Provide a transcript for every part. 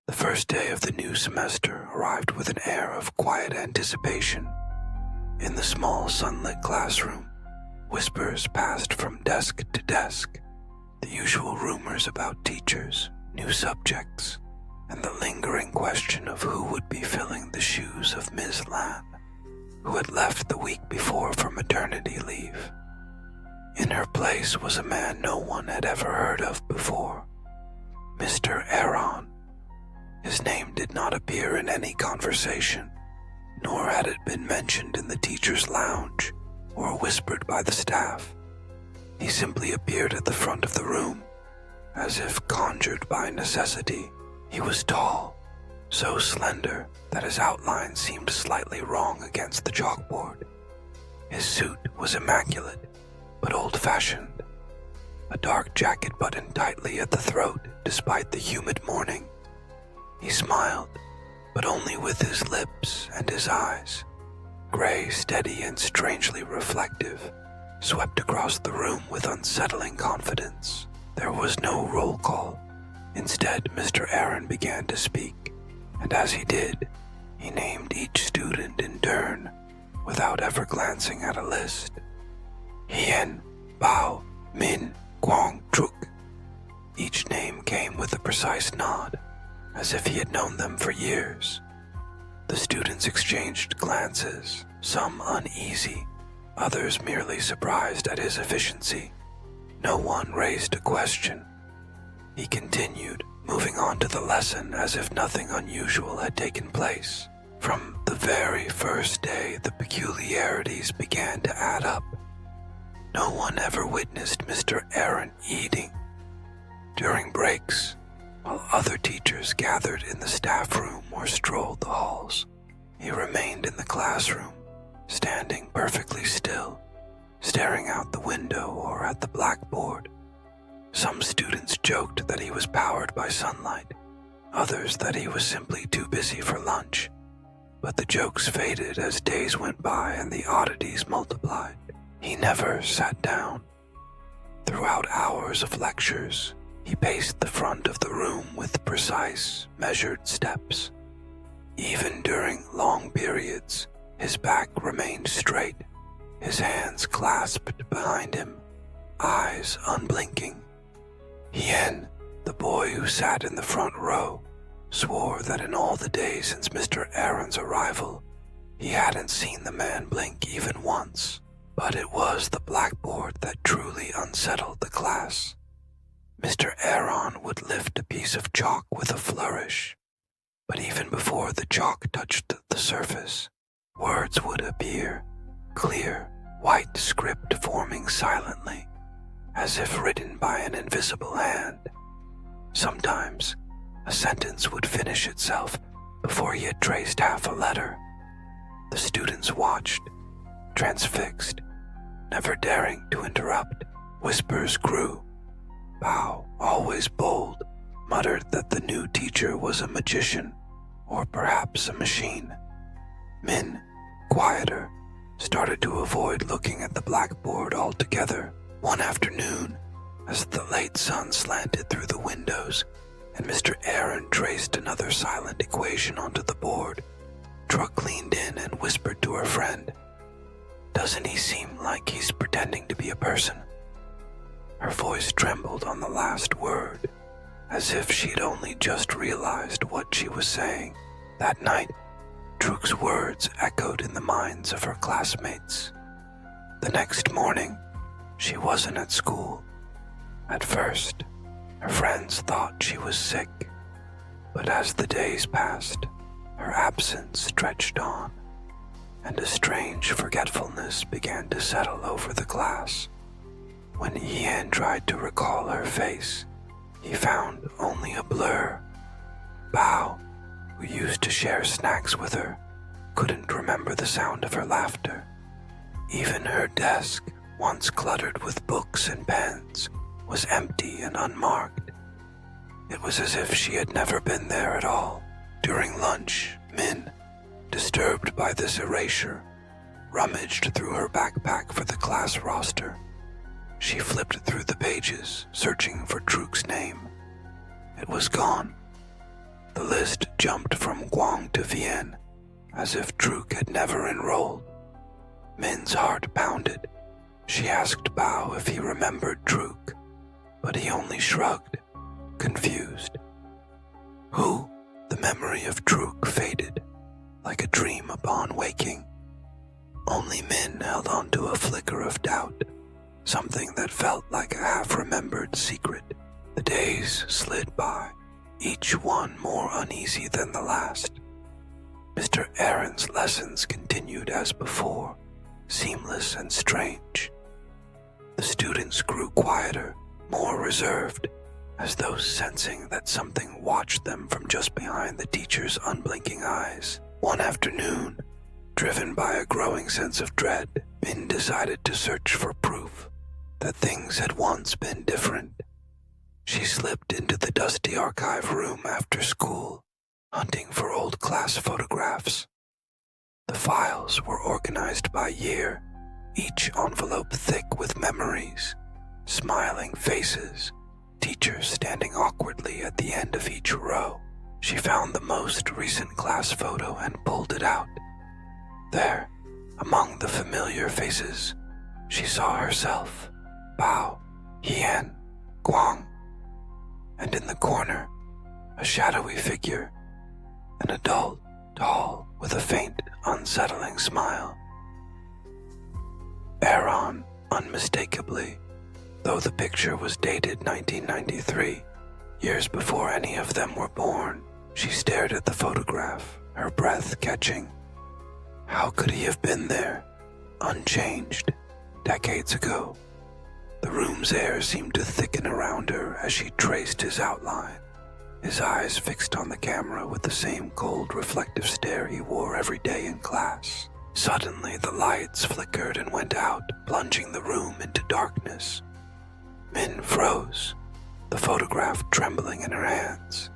The first day of the new semester arrived with an air of quiet anticipation. In the small sunlit classroom, whispers passed from desk to desk, the usual rumors about teachers, new subjects, and the lingering question of who would be filling the shoes of Ms. Lan, who had left the week before for maternity leave. In her place was a man no one had ever heard of before, Mr. Aaron. His name did not appear in any conversation, nor had it been mentioned in the teacher's lounge or whispered by the staff. He simply appeared at the front of the room, as if conjured by necessity. He was tall, so slender that his outline seemed slightly wrong against the chalkboard. His suit was immaculate, but old-fashioned. A dark jacket buttoned tightly at the throat despite the humid morning. He smiled, but only with his lips and his eyes. Gray, steady, and strangely reflective, swept across the room with unsettling confidence. There was no roll call. Instead, Mr. Aaron began to speak, and as he did, he named each student in turn, without ever glancing at a list. Hien, Bao, Min, Guang, Truk. Each name came with a precise nod, as if he had known them for years. The students exchanged glances, some uneasy, others merely surprised at his efficiency. No one raised a question. He continued, moving on to the lesson as if nothing unusual had taken place. From the very first day, the peculiarities began to add up. No one ever witnessed Mr. Aaron eating. During breaks, while other teachers gathered in the staff room or strolled the halls, he remained in the classroom, standing perfectly still, staring out the window or at the blackboard. Some students joked that he was powered by sunlight, others that he was simply too busy for lunch. But the jokes faded as days went by and the oddities multiplied. He never sat down. Throughout hours of lectures, he paced the front of the room with precise, measured steps. Even during long periods, his back remained straight, his hands clasped behind him, eyes unblinking. Hien, the boy who sat in the front row, swore that in all the days since Mr. Aaron's arrival, he hadn't seen the man blink even once. But it was the blackboard that truly unsettled the class. Mr. Aaron would lift a piece of chalk with a flourish, but even before the chalk touched the surface, words would appear, clear, white script forming silently, as if written by an invisible hand. Sometimes, a sentence would finish itself before he had traced half a letter. The students watched, transfixed, never daring to interrupt. Whispers grew. Bao, always bold, muttered that the new teacher was a magician, or perhaps a machine. Min, quieter, started to avoid looking at the blackboard altogether. One afternoon, as the late sun slanted through the windows and Mr. Aaron traced another silent equation onto the board, Truk leaned in and whispered to her friend, "Doesn't he seem like he's pretending to be a person?" Her voice trembled on the last word, as if she'd only just realized what she was saying. That night, Truk's words echoed in the minds of her classmates. The next morning, she wasn't at school. At first, her friends thought she was sick, but as the days passed, her absence stretched on, and a strange forgetfulness began to settle over the class. When Ian tried to recall her face, he found only a blur. Bao, who used to share snacks with her, couldn't remember the sound of her laughter. Even her desk, once cluttered with books and pens, was empty and unmarked. It was as if she had never been there at all. During lunch, Min, disturbed by this erasure, rummaged through her backpack for the class roster. She flipped through the pages, searching for Truk's name. It was gone. The list jumped from Guang to Vienne, as if Truk had never enrolled. Min's heart pounded. She asked Bao if he remembered Truk, but he only shrugged, confused. Who? The memory of Truk faded, like a dream upon waking. Only Min held on to a flicker of doubt, something that felt like a half-remembered secret. The days slid by, each one more uneasy than the last. Mr. Aaron's lessons continued as before, seamless and strange. The students grew quieter, more reserved, as though sensing that something watched them from just behind the teacher's unblinking eyes. One afternoon, driven by a growing sense of dread, Min decided to search for proof that things had once been different. She slipped into the dusty archive room after school, hunting for old class photographs. The files were organized by year, each envelope thick with memories, smiling faces, teachers standing awkwardly at the end of each row. She found the most recent class photo and pulled it out. There, among the familiar faces, she saw herself, Bao, Hien, Guang, and in the corner, a shadowy figure, an adult, tall, with a faint, unsettling smile. Aaron, unmistakably, though the picture was dated 1993, years before any of them were born. She stared at the photograph, her breath catching. How could he have been there, unchanged, decades ago? The room's air seemed to thicken around her as she traced his outline, his eyes fixed on the camera with the same cold, reflective stare he wore every day in class. Suddenly, the lights flickered and went out, plunging the room into darkness. Min froze, the photograph trembling in her hands.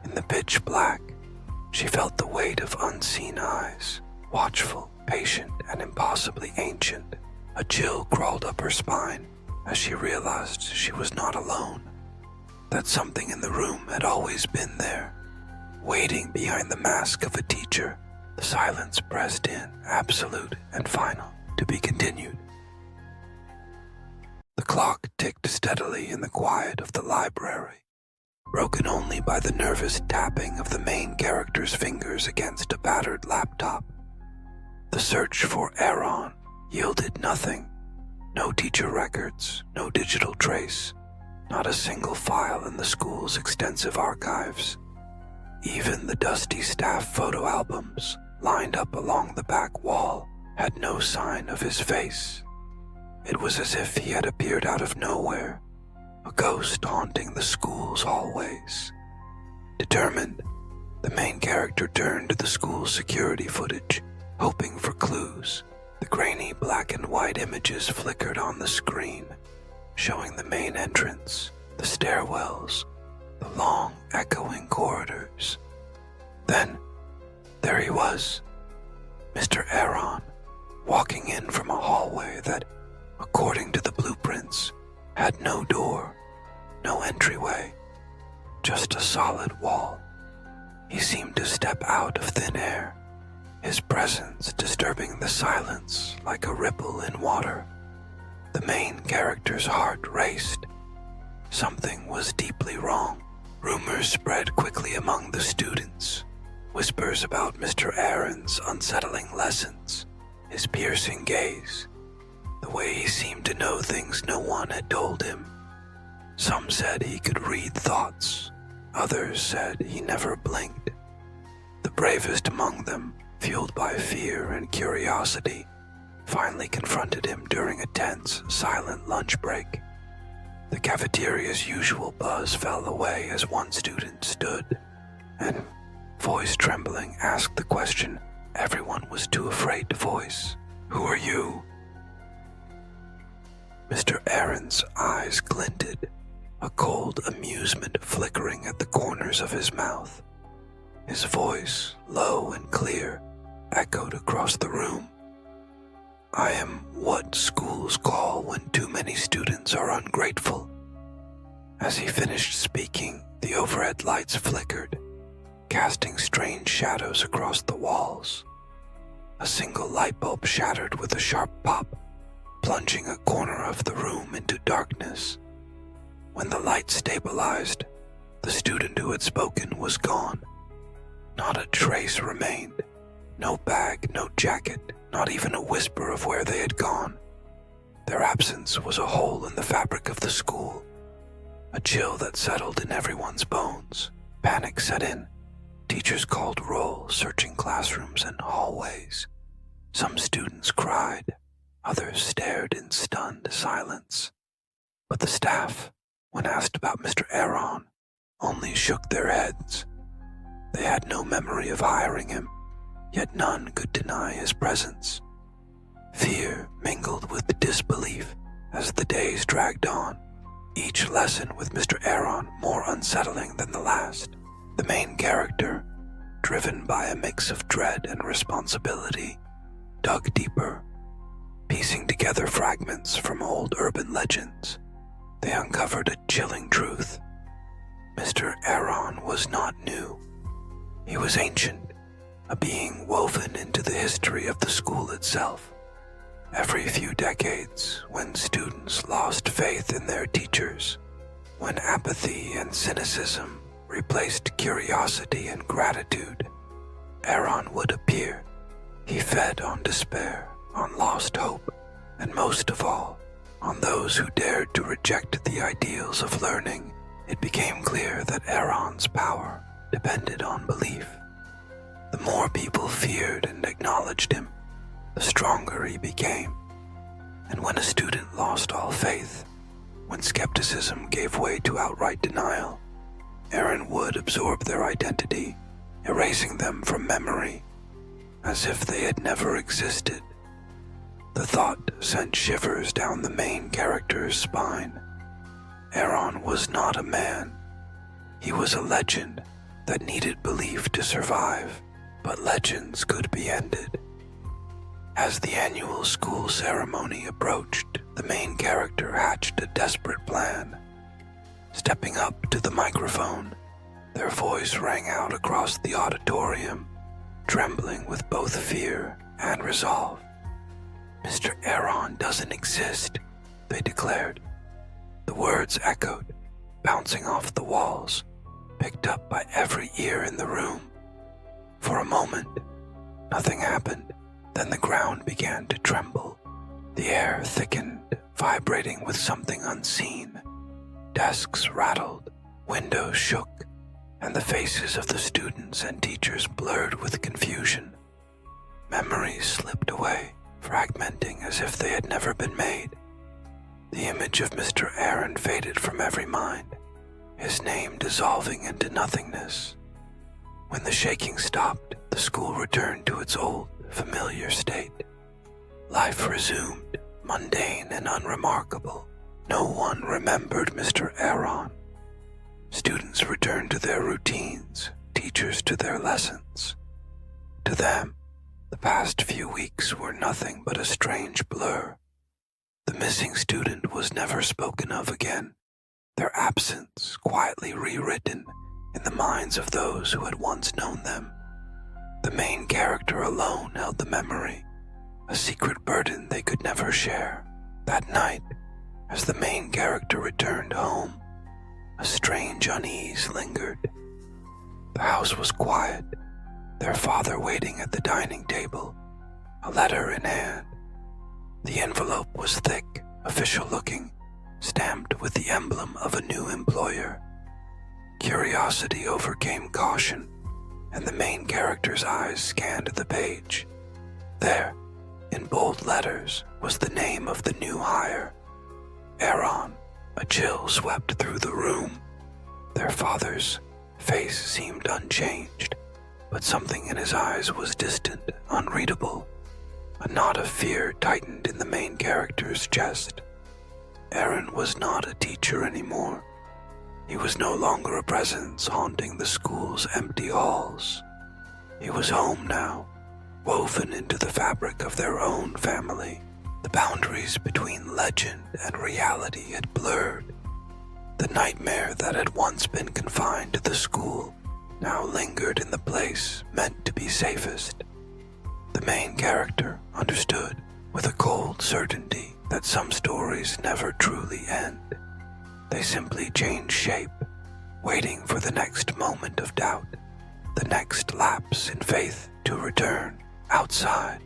In the pitch black, she felt the weight of unseen eyes, watchful, patient, and impossibly ancient. A chill crawled up her spine as she realized she was not alone, that something in the room had always been there, waiting behind the mask of a teacher. The silence pressed in, absolute and final, to be continued. The clock ticked steadily in the quiet of the library, broken only by the nervous tapping of the main character's fingers against a battered laptop. The search for Aaron yielded nothing. No teacher records, no digital trace, not a single file in the school's extensive archives. Even the dusty staff photo albums, lined up along the back wall, had no sign of his face. It was as if he had appeared out of nowhere, a ghost haunting the school's hallways. Determined, the main character turned to the school's security footage, hoping for clues. The grainy black and white images flickered on the screen, showing the main entrance, the stairwells, the long, echoing corridors. Then, there he was, Mr. Aaron, walking in from a hallway that, according to the blueprints, had no door, no entryway, just a solid wall. He seemed to step out of thin air, his presence disturbing the silence like a ripple in water. The main character's heart raced. Something was deeply wrong. Rumors spread quickly among the students. Whispers about Mr. Aaron's unsettling lessons, his piercing gaze, the way he seemed to know things no one had told him. Some said he could read thoughts. Others said he never blinked. The bravest among them, fueled by fear and curiosity, finally confronted him during a tense, silent lunch break. The cafeteria's usual buzz fell away as one student stood and, voice trembling, asked the question everyone was too afraid to voice. "Who are you?" Mr. Aaron's eyes glinted, a cold amusement flickering at the corners of his mouth. His voice, low and clear, echoed across the room. "I am what schools call when too many students are ungrateful." As he finished speaking, the overhead lights flickered, casting strange shadows across the walls. A single light bulb shattered with a sharp pop, plunging a corner of the room into darkness. When the light stabilized, the student who had spoken was gone. Not a trace remained. No bag, no jacket, not even a whisper of where they had gone. Their absence was a hole in the fabric of the school. A chill that settled in everyone's bones. Panic set in. Teachers called roll, searching classrooms and hallways. Some students cried. Others stared in stunned silence. But the staff, when asked about Mr. Aaron, only shook their heads. They had no memory of hiring him, yet none could deny his presence. Fear mingled with disbelief as the days dragged on, each lesson with Mr. Aaron more unsettling than the last. The main character, driven by a mix of dread and responsibility, dug deeper. Piecing together fragments from old urban legends, they uncovered a chilling truth. Mr. Aaron was not new. He was ancient, a being woven into the history of the school itself. Every few decades, when students lost faith in their teachers, when apathy and cynicism replaced curiosity and gratitude, Aaron would appear. He fed on despair, on lost hope, and most of all, on those who dared to reject the ideals of learning. It became clear that Aaron's power depended on belief. The more people feared and acknowledged him, the stronger he became. And when a student lost all faith, when skepticism gave way to outright denial, Aaron would absorb their identity, erasing them from memory, as if they had never existed. The thought sent shivers down the main character's spine. Aaron was not a man. He was a legend that needed belief to survive, but legends could be ended. As the annual school ceremony approached, the main character hatched a desperate plan. Stepping up to the microphone, their voice rang out across the auditorium, trembling with both fear and resolve. "Mr. Aaron doesn't exist," they declared. The words echoed, bouncing off the walls, picked up by every ear in the room. For a moment, nothing happened. Then the ground began to tremble. The air thickened, vibrating with something unseen. Desks rattled, windows shook, and the faces of the students and teachers blurred with confusion. Memories slipped away, fragmenting as if they had never been made. The image of Mr. Aaron faded from every mind, his name dissolving into nothingness. When the shaking stopped, the school returned to its old, familiar state. Life resumed, mundane and unremarkable. No one remembered Mr. Aaron. Students returned to their routines, teachers to their lessons. To them, the past few weeks were nothing but a strange blur. The missing student was never spoken of again, their absence quietly rewritten in the minds of those who had once known them. The main character alone held the memory, a secret burden they could never share. That night, as the main character returned home, a strange unease lingered. The house was quiet, their father waiting at the dining table, a letter in hand. The envelope was thick, official-looking, stamped with the emblem of a new employer. Curiosity overcame caution, and the main character's eyes scanned the page. There, in bold letters, was the name of the new hire. Aaron. A chill swept through the room. Their father's face seemed unchanged, but something in his eyes was distant, unreadable. A knot of fear tightened in the main character's chest. Aaron was not a teacher anymore. He was no longer a presence haunting the school's empty halls. He was home now, woven into the fabric of their own family. The boundaries between legend and reality had blurred. The nightmare that had once been confined to the school now lingered in the place meant to be safest. The main character understood with a cold certainty that some stories never truly end. They simply change shape, waiting for the next moment of doubt, the next lapse in faith to return. Outside,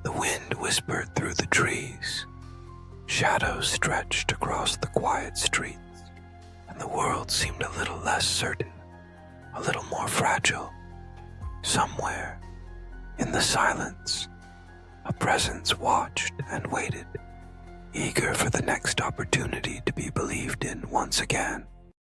the wind whispered through the trees. Shadows stretched across the quiet streets, and the world seemed a little less certain, a little more fragile. Somewhere, in the silence, a presence watched and waited, eager for the next opportunity to be believed in once again.